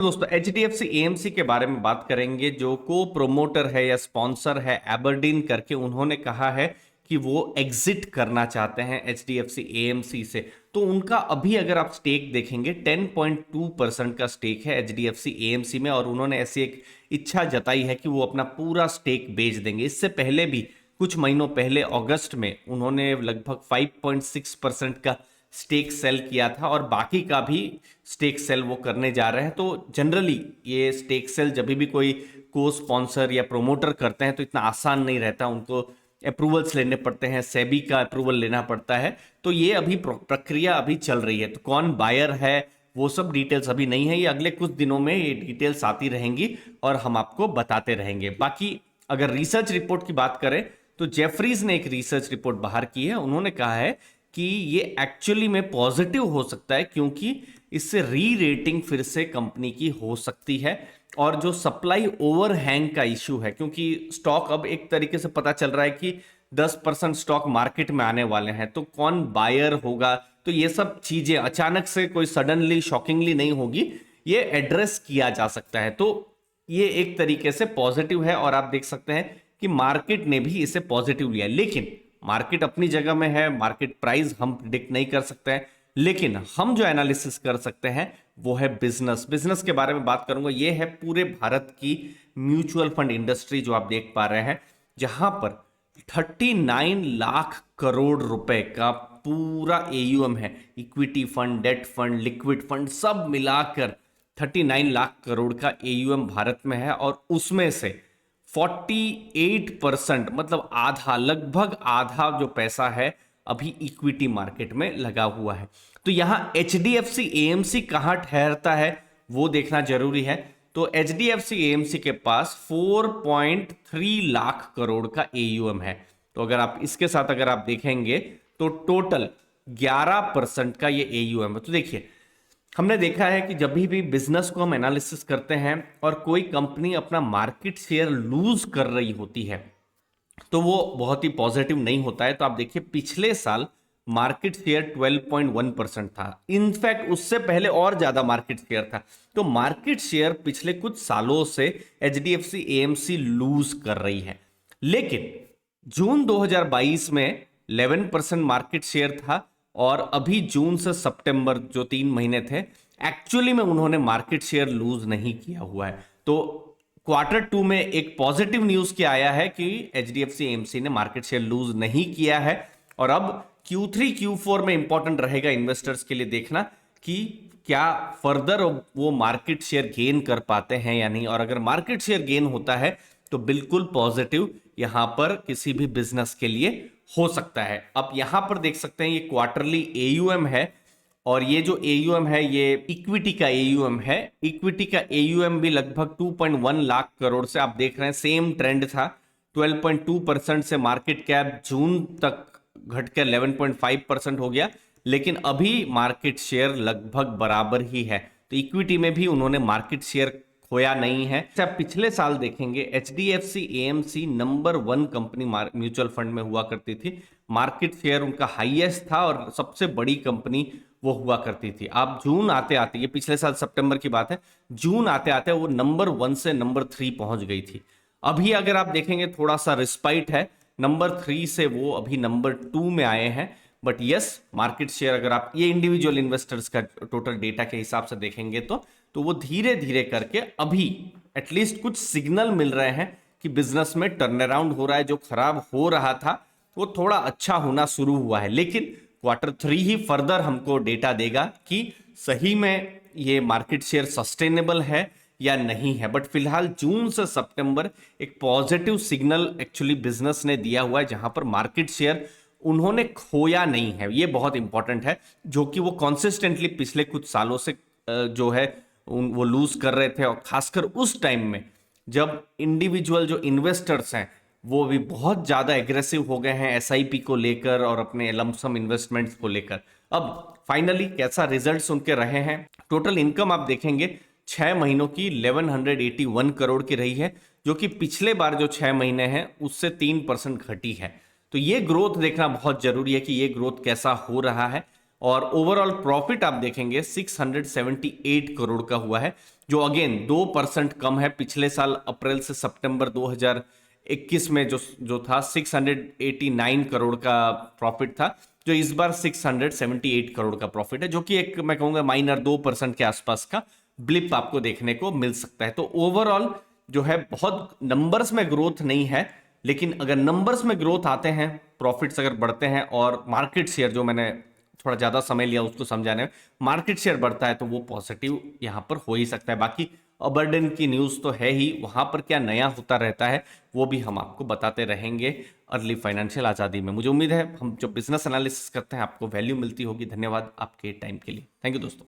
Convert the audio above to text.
दोस्तों HDFC AMC के बारे में बात करेंगे। जो को प्रोमोटर है या स्पॉन्सर है एबरडीन करके, उन्होंने कहा है कि वो एग्जिट करना चाहते हैं HDFC AMC से। तो उनका अभी अगर आप स्टेक देखेंगे 10.2% का स्टेक है HDFC AMC में, और उन्होंने ऐसी एक इच्छा जताई है कि वो अपना पूरा स्टेक बेच देंगे। इससे पहले भी कुछ महीनों पहले अगस्त में उन्होंने लगभग 5.6% का स्टेक सेल किया था, और बाकी का भी स्टेक सेल वो करने जा रहे हैं। तो जनरली ये स्टेक सेल जब भी कोई को स्पॉन्सर या प्रोमोटर करते हैं तो इतना आसान नहीं रहता, उनको अप्रूवल्स लेने पड़ते हैं, सेबी का अप्रूवल लेना पड़ता है। तो ये अभी प्रक्रिया अभी चल रही है। तो कौन बायर है वो सब डिटेल्स अभी नहीं है, ये अगले कुछ दिनों में ये डिटेल्स आती रहेंगी और हम आपको बताते रहेंगे। बाकी अगर रिसर्च रिपोर्ट की बात करें तो जेफरीज ने एक रिसर्च रिपोर्ट बाहर की है। उन्होंने कहा है कि ये एक्चुअली में पॉजिटिव हो सकता है, क्योंकि इससे री रेटिंग फिर से कंपनी की हो सकती है। और जो सप्लाई ओवरहैंग का इश्यू है, क्योंकि स्टॉक अब एक तरीके से पता चल रहा है कि 10% स्टॉक मार्केट में आने वाले हैं, तो कौन बायर होगा, तो ये सब चीजें अचानक से कोई सडनली शॉकिंगली नहीं होगी, ये एड्रेस किया जा सकता है। तो ये एक तरीके से पॉजिटिव है, और आप देख सकते हैं कि मार्केट ने भी इसे पॉजिटिव लिया। लेकिन मार्केट अपनी जगह में है, मार्केट प्राइस हम प्रिडिक्ट नहीं कर सकते हैं, लेकिन हम जो एनालिसिस कर सकते हैं वो है बिजनेस के बारे में बात करूंगा। ये है पूरे भारत की म्यूचुअल फंड इंडस्ट्री जो आप देख पा रहे हैं, जहां पर 39 लाख करोड़ रुपए का पूरा AUM है। Equity fund, debt fund, liquid fund सब मिलाकर 39 लाख करोड़ का AUM भारत में है, और उसमें से 48% मतलब आधा, लगभग आधा जो पैसा है अभी इक्विटी मार्केट में लगा हुआ है। तो यहां HDFC AMC कहां ठहरता है वो देखना जरूरी है। तो HDFC AMC के पास 4.3 लाख करोड़ का AUM है। तो अगर आप इसके साथ अगर आप देखेंगे तो टोटल 11% का ये AUM है। तो देखिए, हमने देखा है कि जब भी बिजनेस को हम एनालिसिस करते हैं और कोई कंपनी अपना मार्केट शेयर लूज कर रही होती है तो वो बहुत ही पॉजिटिव नहीं होता है। तो आप देखिए, पिछले साल मार्केट शेयर 12.1% था। इनफैक्ट उससे पहले और ज्यादा मार्केट शेयर था। तो मार्केट शेयर पिछले कुछ सालों से HDFC AMC लूज कर रही है। लेकिन जून 2022 में 11% मार्केट शेयर था, और अभी जून से सितंबर जो 3 महीने थे, एक्चुअली में उन्होंने मार्केट शेयर लूज नहीं किया हुआ है। तो Q2 में एक पॉजिटिव न्यूज क्या आया है कि HDFC AMC ने मार्केट शेयर लूज नहीं किया है। और अब Q3 Q4 में इंपॉर्टेंट रहेगा इन्वेस्टर्स के लिए देखना कि क्या फर्दर वो मार्केट शेयर गेन कर पाते हैं या नहीं। और अगर मार्केट शेयर गेन होता है तो बिल्कुल पॉजिटिव यहां पर किसी भी बिजनेस के लिए हो सकता है। अब यहां पर देख सकते हैं ये क्वार्टरली AUM है, और ये जो AUM है ये इक्विटी का AUM है। इक्विटी का AUM भी लगभग 2.1 लाख करोड़ से आप देख रहे हैं सेम ट्रेंड था। 12.2% से मार्केट कैप जून तक घटकर 11.5% हो गया, लेकिन अभी मार्केट शेयर लगभग बराबर ही है। तो इक्विटी में भी उन्होंने मार्केट शेयर खोया नहीं है। अच्छा, पिछले साल देखेंगे HDFC AMC number 1 company mutual fund में हुआ करती थी। मार्केट शेयर उनका हाईएस्ट था और सबसे बड़ी कंपनी वो हुआ करती थी। आप जून आते आते, ये पिछले साल सितंबर की बात है, जून आते आते वो नंबर 1 से नंबर 3 पहुंच गई थी। अभी अगर आप देखेंगे थोड़ा सा रिस्पाइट है, नंबर 3 से वो अभी नंबर 2 में आए हैं। बट यस, मार्केट शेयर अगर आप ये इंडिविजुअल इन्वेस्टर्स का टोटल डेटा के हिसाब से देखेंगे तो वो धीरे धीरे करके अभी एटलीस्ट कुछ सिग्नल मिल रहे हैं कि बिजनेस में टर्न अराउंड हो रहा है। जो खराब हो रहा था वो थोड़ा अच्छा होना शुरू हुआ है। लेकिन Q3 ही फर्दर हमको डेटा देगा कि सही में ये मार्केट शेयर सस्टेनेबल है या नहीं है। बट फिलहाल जून से सितंबर एक पॉजिटिव सिग्नल एक्चुअली बिजनेस ने दिया हुआ है, जहां पर मार्केट शेयर उन्होंने खोया नहीं है। ये बहुत इंपॉर्टेंट है, जो कि वो कॉन्सिस्टेंटली पिछले कुछ सालों से जो है वो लूज कर रहे थे। और खासकर उस टाइम में जब इंडिविजुअल जो इन्वेस्टर्स हैं वो भी बहुत ज्यादा एग्रेसिव हो गए हैं SIP को लेकर और अपने लमसम इन्वेस्टमेंट्स को लेकर। अब फाइनली कैसा रिजल्ट्स उनके रहे हैं, टोटल इनकम आप देखेंगे 6 महीनों की 1181 करोड़ की रही है, जो कि पिछले बार जो 6 महीने हैं उससे 3% घटी है। तो ये ग्रोथ देखना बहुत जरूरी है कि ये ग्रोथ कैसा हो रहा है। और ओवरऑल प्रॉफिट आप देखेंगे 678 करोड़ का हुआ है, जो अगेन 2% कम है। पिछले साल अप्रैल से सितंबर 2021 में जो था 689 करोड़ का प्रॉफिट था, जो इस बार 678 करोड़ का प्रॉफिट है, जो कि एक मैं कहूंगा माइनर 2% के आसपास का ब्लिप आपको देखने को मिल सकता है। तो ओवरऑल जो है बहुत नंबर्स में ग्रोथ नहीं है, लेकिन अगर नंबर्स में ग्रोथ आते हैं, प्रॉफिट्स अगर बढ़ते हैं और मार्केट शेयर, जो मैंने थोड़ा ज्यादा समय लिया उसको समझाने में, मार्केट शेयर बढ़ता है तो वो पॉजिटिव यहां पर हो ही सकता है। बाकी अबरडन की न्यूज तो है ही, वहां पर क्या नया होता रहता है वो भी हम आपको बताते रहेंगे अर्ली फाइनेंशियल आजादी में। मुझे उम्मीद है हम जो बिजनेस एनालिसिस करते हैं आपको वैल्यू मिलती होगी। धन्यवाद आपके टाइम के लिए। थैंक यू दोस्तों।